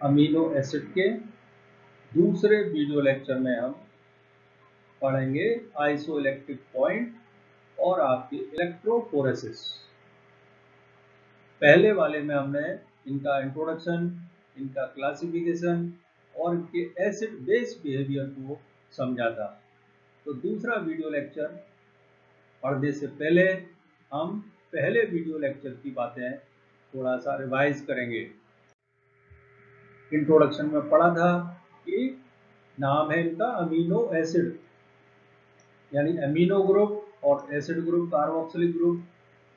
Amino acid के दूसरे video lecture में हम पढ़ेंगे आइसोइलेक्ट्रिक पॉइंट और आपकी इलेक्ट्रोफोरेसिस। पहले वाले में हमने इनका इंट्रोडक्शन, इनका क्लासिफिकेशन और इनके एसिड बेस बिहेवियर को समझा था। तो दूसरा वीडियो लेक्चर पढ़ने से पहले हम पहले वीडियो लेक्चर की बातें थोड़ा सा रिवाइज करेंगे। इंट्रोडक्शन में पढ़ा था कि नाम है इनका अमीनो एसिड, यानी अमीनो ग्रुप और एसिड ग्रुप कार्बोक्सिलिक ग्रुप,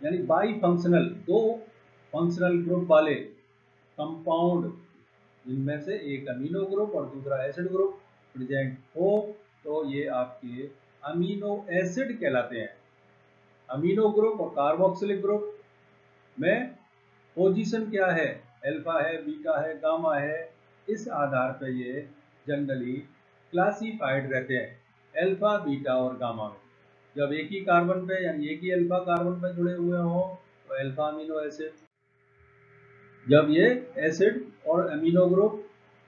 यानी बाई फंक्शनल, दो फंक्शनल ग्रुप वाले कंपाउंड जिनमें से एक अमीनो ग्रुप और दूसरा एसिड ग्रुप प्रेजेंट हो तो ये आपके अमीनो एसिड कहलाते हैं। अमीनो ग्रुप और कार्बोक्सिलिक ग्रुप में पोजीशन क्या है, अल्फा है, बीटा है, गामा है, इस आधार पर ये जनरली क्लासिफाइड रहते हैं, अल्फा, बीटा और गामा में। जब एक ही कार्बन पे यानी एक ही अल्फा कार्बन पे जुड़े हुए हों तो अल्फा अमीनो एसिड, जब ये एसिड और अमीनो ग्रुप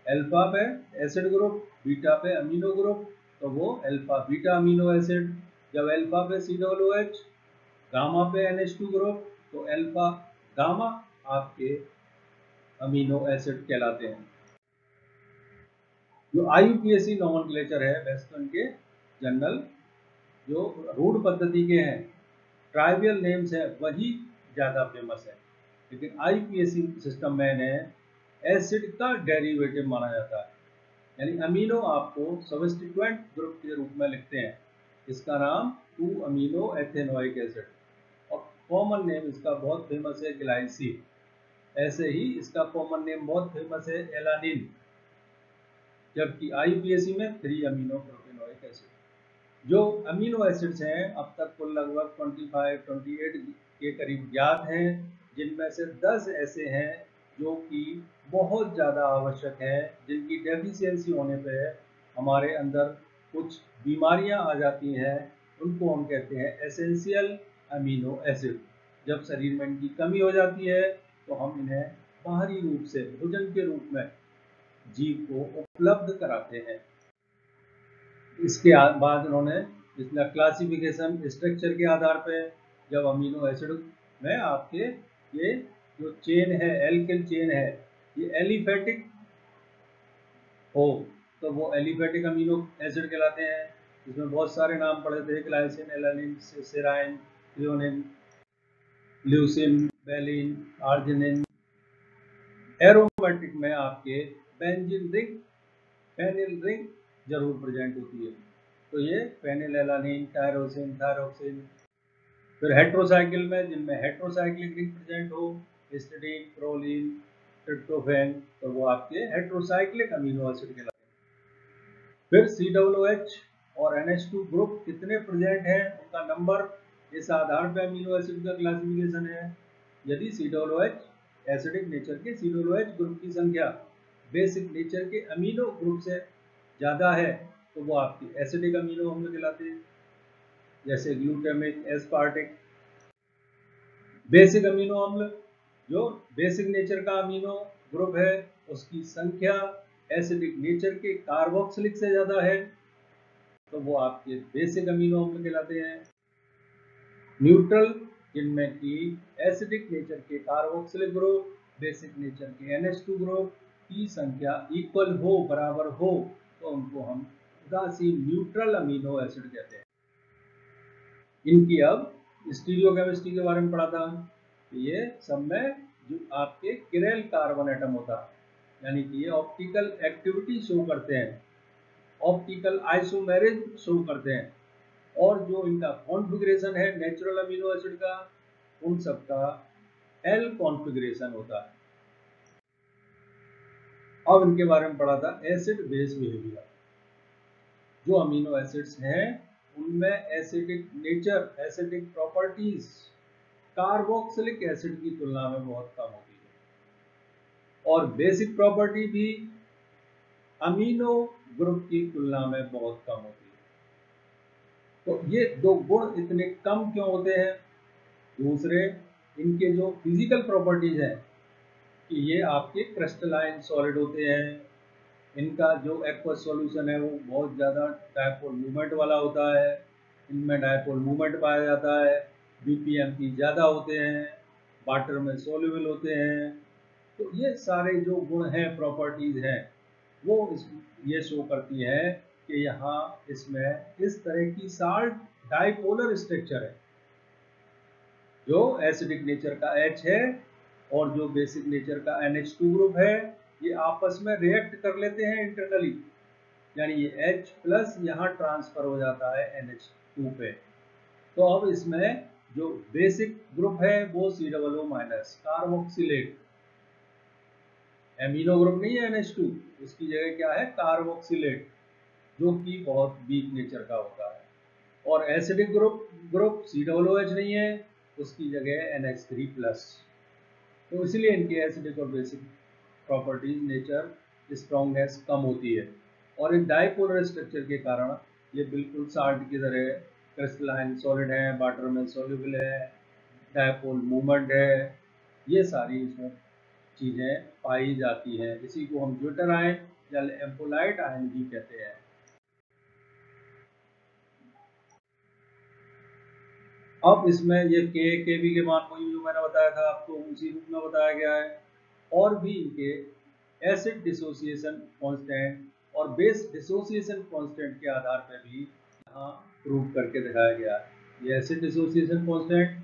अल्फा पे एसिड ग्रुप, बीटा पे अमीनो ग्रुप, तो वो अल्फा बीटा अमीनो एसिड। जब अल्फा पे COOH, गामा पे NH2 ग्रुप, तो अल्फा गामा आपके अमीनो एसिड कहलाते हैं। जो IUPAC नॉमेनक्लेचर है वेस्टर्न के जनरल, जो रूढ़ पद्धति के हैं, ट्राइवियल नेम्स है, वही ज़्यादा फेमस है, लेकिन IUPAC सिस्टम में इन्हें एसिड का डेरिवेटिव माना जाता है। यानी अमीनो आपको सबस्टिट्यूएंट ग्रुप के रूप में लिखते हैं, इसका नाम 2 अमीनो एथेनोइक एसिड, और कॉमन नेम इसका बहुत फेमस है ग्लाइसिन। ऐसे ही इसका कॉमन नेम बहुत फेमस है एलानिन, जबकि IUPAC में 3 अमीनो प्रोपेनोइक एसिड। जो अमीनो एसिड्स हैं अब तक कुल लगभग 25-28 के करीब ज्ञात हैं, जिनमें से 10 ऐसे हैं जो कि बहुत ज़्यादा आवश्यक हैं, जिनकी डेफिशिएंसी होने पे हमारे अंदर कुछ बीमारियां आ जाती हैं, उनको हम कहते हैं एसेंशियल अमीनो एसिड। जब शरीर में इनकी कमी हो जाती है तो हम इन्हें बाहरी रूप से भोजन के रूप में जीव को उपलब्ध कराते हैं। इसके बाद उन्होंने इसका क्लासिफिकेशन स्ट्रक्चर के आधार पर, जब अमीनो एसिड में आपके ये जो चेन है, एल्किल चेन है, ये एलिफेटिक हो तो वो एलिफेटिक अमीनो एसिड कहलाते हैं। इसमें बहुत सारे नाम पड़े थे, glycine, alanine, serine, threonine, leucine, valine, arginine. Aromatic में आपके बेंजीन रिंग, फेनिल रिंग जरूर प्रेजेंट होती है, तो ये फेनिल एलानिन, टायरोसिन, थायरोक्सिन। फिर हेट्रोसाइकिल में, जिनमें हेट्रोसाइक्लिक रिंग प्रेजेंट हो, हिस्टिडीन, प्रोलिन, ट्रिप्टोफैन, तो वो आपके हेट्रोसाइक्लिक अमीनो एसिड कहलाते हैं। फिर COOH और NH2 ग्रुप कितने प्रेजेंट हैं, उनका नंबर, इस आधार पर अमीनो एसिड का क्लासिफिकेशन है। यदि COOH एसिडिक नेचर के COOH ग्रुप की संख्या बेसिक नेचर के अमीनो ग्रुप से ज़्यादा है तो वो आपकी एसिडिक अमीनो अम्ल कहलाते हैं, जैसे ग्लूटामिक, एस्पार्टिक। बेसिक अमीनो अम्ल, जो बेसिक नेचर का अमीनो ग्रुप है, उसकी संख्या एसिडिक नेचर के कार्बोक्सिलिक से ज़्यादा है तो वो आपके बेसिक अमीनो अम्ल कहलाते हैं। न्यूट्रल, जिनमें कि एसिडिक नेचर के कार्बोक्सिलिक ग्रुप, बेसिक नेचर के NH2 ग्रुप की संख्या इक्वल हो, बराबर हो, तो उनको हम उदासीन न्यूट्रल अमीनो एसिड कहते हैं। इनकी अब स्टीरियोकेमिस्ट्री के बारे में पढ़ा था, ये सब में जो आपके किरेल कार्बन एटम होता है, यानी कि ये ऑप्टिकल एक्टिविटी शो करते हैं, ऑप्टिकल आइसोमेरिज शो करते हैं, और जो इनका कॉन्फ़िगरेशन है नेचुरल अमीनो एसिड का, उन सब का L कॉन्फ़िगरेशन होता है। अब इनके बारे में पढ़ा था एसिड बेस बिहेवियर। जो अमीनो एसिड्स हैं उनमें acidic nature, acidic properties carboxylic acid की तुलना में बहुत कम होती है, और बेसिक प्रॉपर्टी भी अमीनो ग्रुप की तुलना में बहुत कम होती है। तो ये दो गुण इतने कम क्यों होते हैं? दूसरे, इनके जो फिजिकल प्रॉपर्टीज हैं कि ये आपके क्रिस्टलाइन सॉलिड होते हैं, इनका जो एक्वस सॉल्यूशन है वो बहुत ज़्यादा डायपोल मूवमेंट वाला होता है, इनमें डायपोल मूवमेंट पाया जाता है, बीपीएमपी ज़्यादा होते हैं, वाटर में सॉल्युबल होते हैं। तो ये सारे जो गुण हैं, प्रॉपर्टीज़ हैं, वो ये शो करती है कि यहाँ इसमें इस तरह की साल्ट डाइपोलर स्ट्रक्चर है, जो एसिडिक नेचर का H है और जो बेसिक नेचर का NH2 ग्रुप है, ये आपस में रिएक्ट कर लेते हैं इंटरनली, यानी ये H प्लस यहाँ ट्रांसफर हो जाता है NH2 पे। तो अब इसमें जो बेसिक ग्रुप है वो COO minus carboxylate, amino group नहीं है NH2, उसकी जगह क्या है कार्बोक्सिलेट, जो कि बहुत वीक नेचर का होता है। और एसिडिक ग्रुप COOH नहीं है, उसकी जगह NH3 प्लस। तो इसलिए इनके एसिडिक और बेसिक प्रॉपर्टीज नेचर स्ट्रॉन्गनेस कम होती है, और इस डाइपोलर स्ट्रक्चर के कारण ये बिल्कुल साल्ट की तरह क्रिस्टलाइन सॉलिड है, वाटर में सॉल्युबल है, डाइपोल मूवमेंट है, ये सारी इसमें चीज़ें पाई जाती हैं। इसी को हम ज्विटर आयन या एम्पोलाइट आयन भी कहते हैं। अब इसमें ये के बी के मान वही जो मैंने बताया था आपको, उसी रूप में बताया गया है। और भी इनके एसिड डिसोसिएशन कांस्टेंट और बेस डिसोसिएशन कांस्टेंट के आधार पर भी यहाँ प्रूव करके दिखाया गया है। ये एसिड डिसोसिएशन कांस्टेंट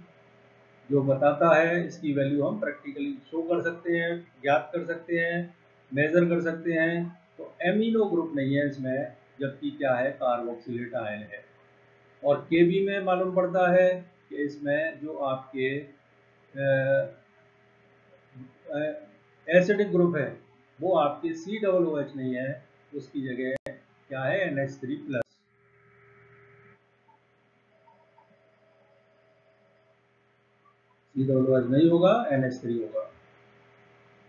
जो बताता है, इसकी वैल्यू हम प्रैक्टिकली शो कर सकते हैं, ज्ञात कर सकते हैं, मेजर कर सकते हैं। तो एमिनो ग्रुप नहीं है इसमें, जबकि क्या है कार्बोक्सिलेट आयन है। और केबी में मालूम पड़ता है कि इसमें जो आपके एसिडिक ग्रुप है वो आपके COOH नहीं है, उसकी जगह क्या है NH3 प्लस। COOH नहीं होगा, NH3 होगा।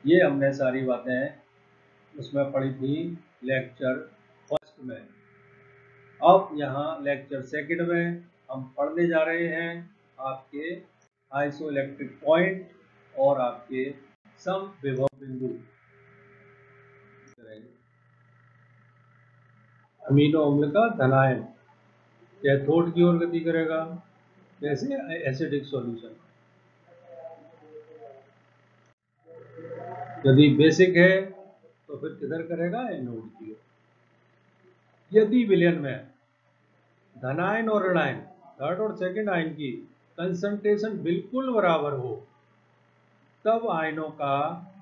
ये हमने सारी बातें उसमें पढ़ी थी लेक्चर फर्स्ट में। अब यहाँ लेक्चर सेकंड में हम पढ़ने जा रहे हैं आपके आइसोइलेक्ट्रिक पॉइंट और आपके सम विभव बिंदु। अमीनो अम्ल का धनायन कैथोड की ओर गति करेगा, जैसे एसिडिक सॉल्यूशन। यदि बेसिक है तो फिर किधर करेगा, एनोड की ओर। यदि विलयन में धनायन और ऋणायन, थर्ड और सेकंड आयन की कंसंट्रेशन बिल्कुल बराबर हो, तब आयनों का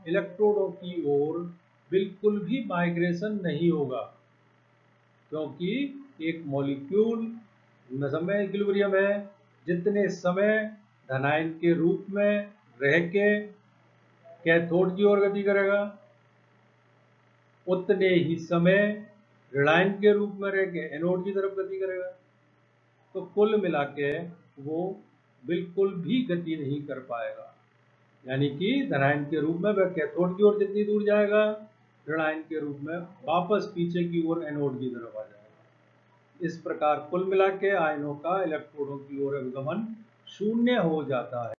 इलेक्ट्रोडों की ओर बिल्कुल भी माइग्रेशन नहीं होगा, क्योंकि एक मॉलिक्यूल समय इक्विलिब्रियम है। जितने समय धनायन के रूप में रह के कैथोड की ओर गति करेगा, उतने ही समय ऋणायन के रूप में रह के एनोड की तरफ गति करेगा। तो कुल मिला के वो बिल्कुल भी गति नहीं कर पाएगा, यानी कि धनायन के रूप में वह कैथोड की ओर जितनी दूर जाएगा, ऋणायन के रूप में वापस पीछे की ओर एनोड की तरफ आ जाएगा। इस प्रकार कुल मिला के आयनों का इलेक्ट्रोडों की ओर अभिगमन शून्य हो जाता है।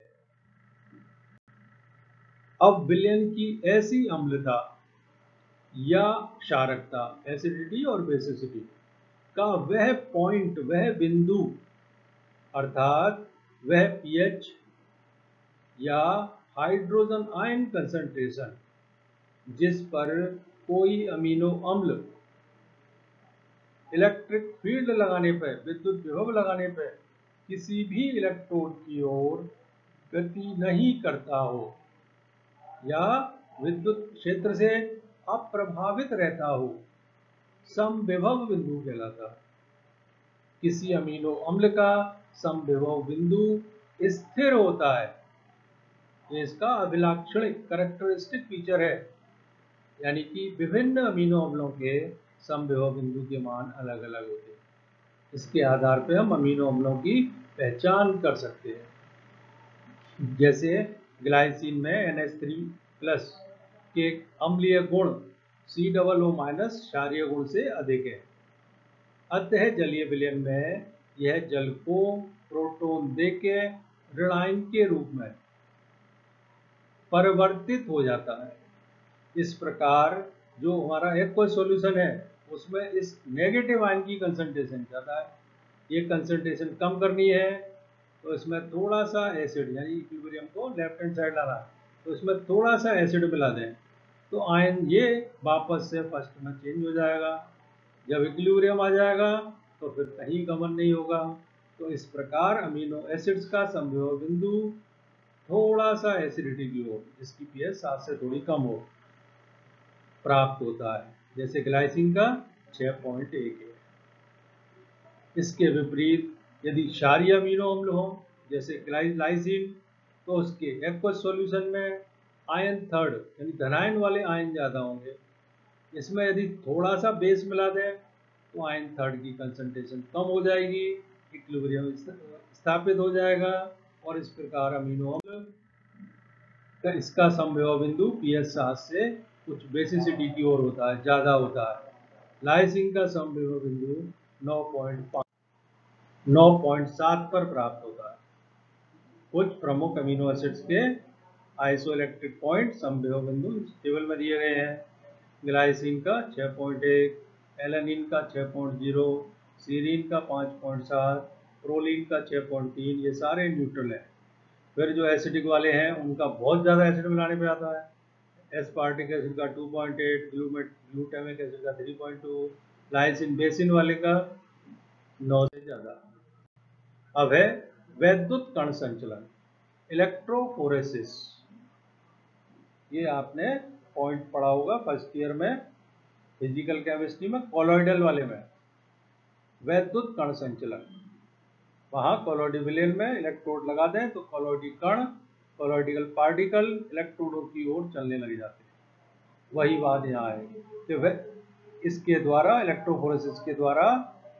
अब विलयन की ऐसी अम्लता या क्षारकता, एसिडिटी और बेसिसिटी का वह पॉइंट, वह बिंदु, अर्थात वह पीएच या हाइड्रोजन आयन कंसंट्रेशन, जिस पर कोई अमीनो अम्ल इलेक्ट्रिक फील्ड लगाने पर, विद्युत विभव लगाने पर किसी भी इलेक्ट्रोड की ओर गति नहीं करता हो या विद्युत क्षेत्र से अप्रभावित रहता हो, समविभव बिंदु कहलाता है। किसी अमीनो अम्ल का समविभव बिंदु स्थिर होता है, ये इसका अभिलाक्षणिक कैरेक्टरिस्टिक फीचर है, यानी कि विभिन्न अमीनो अम्लों के समविभव बिंदु के मान अलग अलग होते हैं। इसके आधार पर हम अमीनो अम्लों की पहचान कर सकते हैं। जैसे ग्लाइसिन में NH3 प्लस के अम्लीय गुण COO माइनस क्षारीय गुण से अधिक है, अतः जलीय विलयन में यह जल को प्रोटॉन देके ऋणायन के रूप में परिवर्तित हो जाता है। इस प्रकार जो हमारा एक्वस सॉल्यूशन है उसमें इस नेगेटिव आयन की कंसंट्रेशन ज़्यादा है, ये कंसंट्रेशन कम करनी है तो इसमें थोड़ा सा एसिड, यानी इक्विलिब्रियम को लेफ्ट हैंड साइड लाना, तो इसमें थोड़ा सा एसिड मिला दें तो आयन ये वापस से फर्स्ट में चेंज हो जाएगा। जब इक्विलिब्रियम आ जाएगा तो फिर कहीं गमन नहीं होगा। तो इस प्रकार अमीनो एसिड्स का संविभव बिंदु थोड़ा सा एसिडिटी की ओर, जिसकी पीएच 7 से थोड़ी कम हो, प्राप्त होता है। जैसे ग्लाइसिन का 6.1 है। इसके विपरीत यदि क्षारीय अमीनो अम्ल हो जैसे लाइसिन, तो उसके एक्वस सॉल्यूशन में आयन थर्ड यानी धनायन वाले आयन ज़्यादा होंगे। इसमें यदि थोड़ा सा बेस मिला दें तो आयन थर्ड की कंसंट्रेशन कम हो जाएगी, इक्विलिब्रियम स्थापित हो जाएगा और इस प्रकार अमीनो अम्ल का इसका संविभव बिंदु पीएच 7 से कुछ बेसिसिटी की ओर होता है, ज़्यादा होता है। लाइसिन का संविभव बिंदु 9.7 पर प्राप्त होता है। कुछ प्रमुख अमीनो एसिड्स के आइसोइलेक्ट्रिक पॉइंट संविभव बिंदु इस टेबल में दिए गए हैं। ग्लाइसिन का 6.1, एलानिन का 6.0, सीरीन का 5.7, प्रोलीन का 6.3, ये सारे न्यूट्रल हैं। फिर जो एसिडिक वाले हैं उनका बहुत ज़्यादा एसिड मिलाने पे आता है। एस्पार्टिक एसिड का 2.8, ग्लूटामिक एसिड का 3.2, लाइसिन बेसिन वाले का 9 से ज़्यादा। अब है वैद्युत कण संचलन, इलेक्ट्रोफोरेसिस। ये आपने पॉइंट पढ़ा होगा फर्स्ट ईयर में फिजिकल केमिस्ट्री में, कॉलोइडल वाले में। वैद्युत कण संचलन, वहाँ कॉलोइडी विलेन में इलेक्ट्रोड लगा दें तो कॉलोइडी कण, कॉलोइडिकल पार्टिकल इलेक्ट्रोडों की ओर चलने लग जाते हैं। वही बात यहाँ है कि इसके द्वारा, इलेक्ट्रोफोरेसिस के द्वारा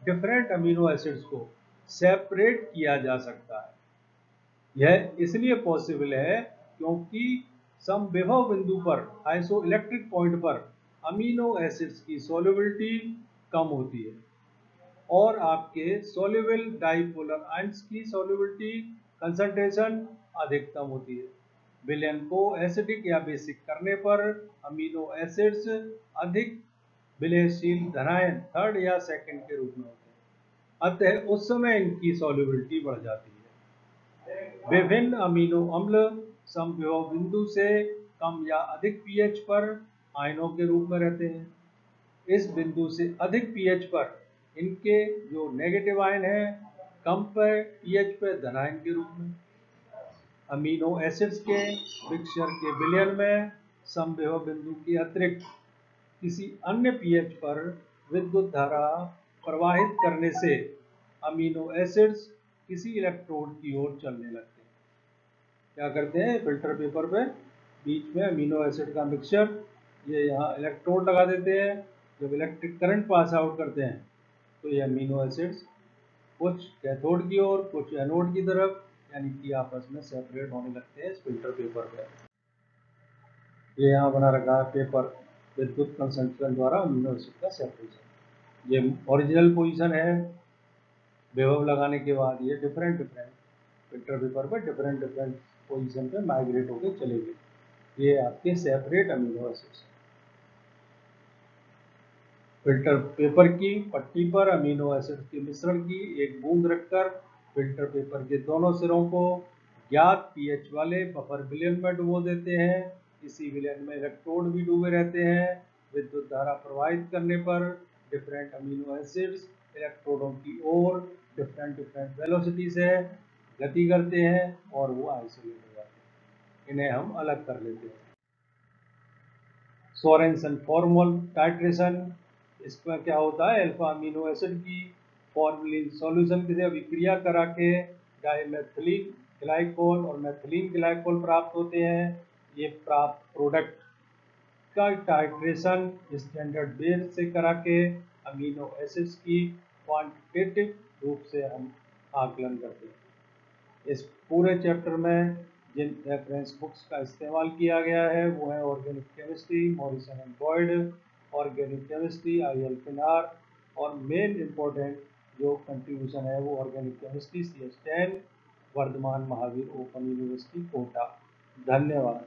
डिफरेंट अमीनो एसिड्स को सेपरेट किया जा सकता है। यह इसलिए पॉसिबल है क्योंकि समविभव बिंदु पर, आइसोइलेक्ट्रिक पॉइंट पर अमीनो एसिड्स की सॉल्युबिलिटी कम होती है और आपके सॉल्युबल डाइपोलर आयंस की सॉल्युबिलिटी कंसंट्रेशन अधिकतम होती है। विलयन को एसिडिक या बेसिक करने पर अमीनो एसिड्स अधिक विलयशील धनायन थर्ड या सेकंड के रूप में होते हैं, अतः उस समय इनकी सॉल्युबिलिटी बढ़ जाती है। विभिन्न अमीनो अम्ल समविभव बिंदु से कम या अधिक पीएच पर आयनों के रूप में रहते हैं। इस बिंदु से अधिक पीएच पर इनके जो नेगेटिव आयन है कम पर पीएच पर धनायन के रूप में। अमीनो एसिड्स के मिक्सचर के विलयन में समविभव बिंदु के अतिरिक्त किसी अन्य पीएच पर विद्युत धारा प्रवाहित करने से अमीनो एसिड्स किसी इलेक्ट्रोड की ओर चलने लगते हैं। क्या करते हैं, फिल्टर पेपर पे बीच में अमीनो एसिड का मिक्सचर, ये यहाँ इलेक्ट्रोड लगा देते हैं। जब इलेक्ट्रिक करंट पास आउट करते हैं तो ये अमीनो एसिड्स कुछ कैथोड की ओर, कुछ एनोड की तरफ, यानी कि आपस में सेपरेट होने लगते हैं इस फिल्टर पेपर पे। ये यहाँ बना रखा है पेपर, विद्युत कण संचलन द्वारा अमीनो एसिड का सेपरेशन। ये ओरिजिनल पोजीशन है, विभव लगाने के बाद ये डिफरेंट फिल्टर पेपर पर डिफरेंट पोजीशन पे माइग्रेट होकर चले गए। ये आपके separate amino acids. Filter paper की पट्टी पर अमीनो एसिड के मिश्रण की एक बूंद रखकर फिल्टर पेपर के दोनों सिरों को ज्ञात पीएच वाले बफर विलयन में डुबो देते हैं। इसी विलयन में इलेक्ट्रोड भी डूबे रहते हैं। विद्युत धारा प्रवाहित करने पर डिफरेंट अमीनो एसिड्स इलेक्ट्रोडों की ओर डिफरेंट वेलोसिटी से गति करते हैं और वो आइसोलेट हो जाते हैं। इन्हें हम अलग कर लेते हैं। सोरेनसन फॉर्मल टाइट्रेशन, इसमें क्या होता है, अल्फा अमीनो एसिड की फॉर्मलिन सॉल्यूशन से अभिक्रिया करा के डाइमेथिलीन ग्लाइकोल और मेथिलीन ग्लाइकोल प्राप्त होते हैं। ये प्राप्त प्रोडक्ट का टाइट्रेशन स्टैंडर्ड बेस से करा के अमीनो एसिड्स की क्वांटिटेटिव रूप से हम आकलन करते हैं। इस पूरे चैप्टर में जिन रेफरेंस बुक्स का इस्तेमाल किया गया है वो है organic chemistry Morrison and Boyd, organic chemistry IL Finar, और मेन इम्पोर्टेंट जो कंट्रीब्यूशन है वो organic chemistry CS10, Vardhaman Mahaveer open university Kota. धन्यवाद।